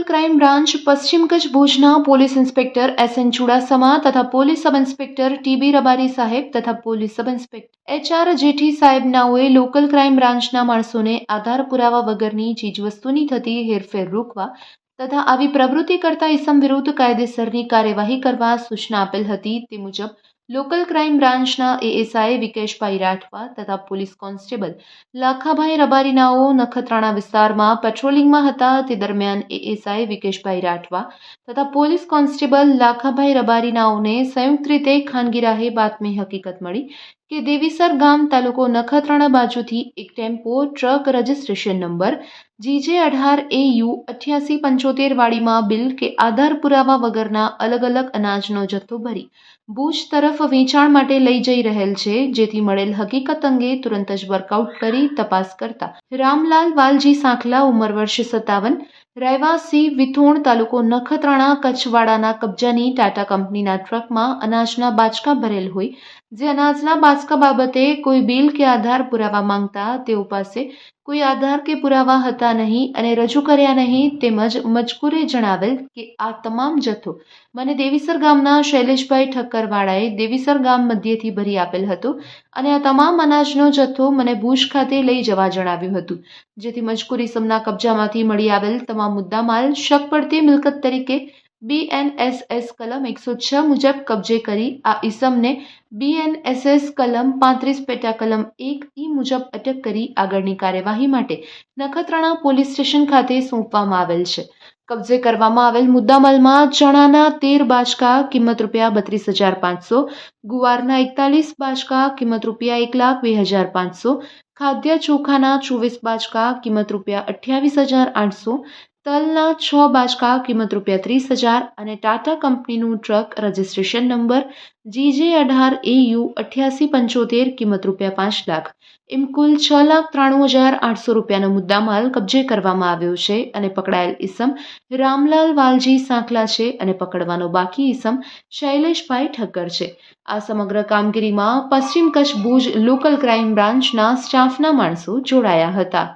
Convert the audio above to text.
Crime branch પશ્ચિમ કચ્છ ભુજના police inspector એસ.એન. Chudasama તથા પોલીસ સબ ઇન્સ્પેક્ટર ટી.બી. રબારી સાહેબ તથા police sub inspector HR. Jethi સાહેબ નાઓએ લોકલ ક્રાઇમ બ્રાન્ચના માણસોને આધાર પુરાવા વગરની ચીજવસ્તુની થતી હેરફેર રોકવા તથા આવી પ્રવૃત્તિ કરતા ઇસમ વિરુદ્ધ કાયદેસરની કાર્યવાહી કરવા સૂચના આપેલ હતી। તે મુજબ લોકલ ક્રાઇમ બ્રાન્ચના એએસઆઈ વિકેશભાઈ રાઠવા તથા પોલીસ કોન્સ્ટેબલ લાખાભાઈ રબારીનાઓ નખત્રાણા વિસ્તારમાં પેટ્રોલિંગમાં હતા। તે દરમિયાન એએસઆઈ વિકેશભાઈ રાઠવા તથા પોલીસ કોન્સ્ટેબલ લાખાભાઈ રબારીનાઓને સંયુક્ત રીતે ખાનગી રાહે બાતમી હકીકત મળી કે દેવીસર ગામ તાલુકો નખત્રાણા બાજુથી એક tempo truck registration number GJ18AU 8875 વાળીમાં બિલ કે આધાર પુરાવા વગરના અલગ અલગ અનાજનો જથ્થો ભરી ભુજ તરફ વેચાણ માટે લઈ જઈ રહેલ છે। જેથી મળેલ હકીકત અંગે તુરંત જ વર્કઆઉટ કરી તપાસ કરતા રામલાલ વાલજી સાંખલા ઉંમર વર્ષ 57 રહેવાસી વિથોણ તાલુકો નખત્રાણા કચ્છવાડાના કબજાની ટાટા કંપનીના ટ્રકમાં અનાજના બાચકા ભરેલ હોય જે અનાજના બાચકા બાબતે કોઈ બિલ કે આધાર પુરાવા માંગતા તેઓ પાસે કોઈ આધાર કે પુરાવા હતા નહીં અને રજૂ કર્યા નહીં। તેમજ મજકૂરે જણાવેલ કે આ તમામ જથ્થો મને દેવીસર ગામના શૈલેષભાઈ ઠક્કરવાળાએ દેવીસર ગામ મધ્યેથી ભરી આપેલ હતો અને આ તમામ અનાજનો જથ્થો મને ભુજ ખાતે લઈ જવા જણાવ્યું હતું। જેથી મજકૂર ઇસમના કબજામાંથી મળી આવેલ તમામ મુદ્દામાલ શક પડતી મિલકત તરીકે BNSS કલમ 106 મુજબ કબજે કરી આ ઇસમને BNSS કલમ 35 પેટા કલમ 1 મુજબ અટક કરી આગળની કાર્યવાહી માટે નખત્રાણા પોલીસ સ્ટેશન ખાતે સોંપવામાં આવેલ છે। કબજે કરવામાં આવેલ મુદ્દામાલમાં ચણાના 13 બાચકા કિંમત ₹32,500, ગુવારના 41 બાચકા કિંમત ₹1,02,500, ખાદ્ય ચોખાના 24 બાચકા કિંમત ₹28,800, તલના 6 બાચકા કિંમત ₹30,000 અને ટાટા કંપનીનું ટ્રક રજિસ્ટ્રેશન નંબર GJ18AU 8875 કિંમત ₹5 લાખ એમ કુલ ₹6,93,800નો મુદ્દામાલ કબજે કરવામાં આવ્યો છે અને પકડાયેલ ઇસમ રામલાલ વાલજી સાંખલા છે અને પકડવાનો બાકી ઇસમ શૈલેષભાઈ ઠક્કર છે। આ સમગ્ર કામગીરીમાં પશ્ચિમ કચ્છ ભુજ લોકલ ક્રાઇમ બ્રાન્ચના સ્ટાફના માણસો જોડાયા હતા।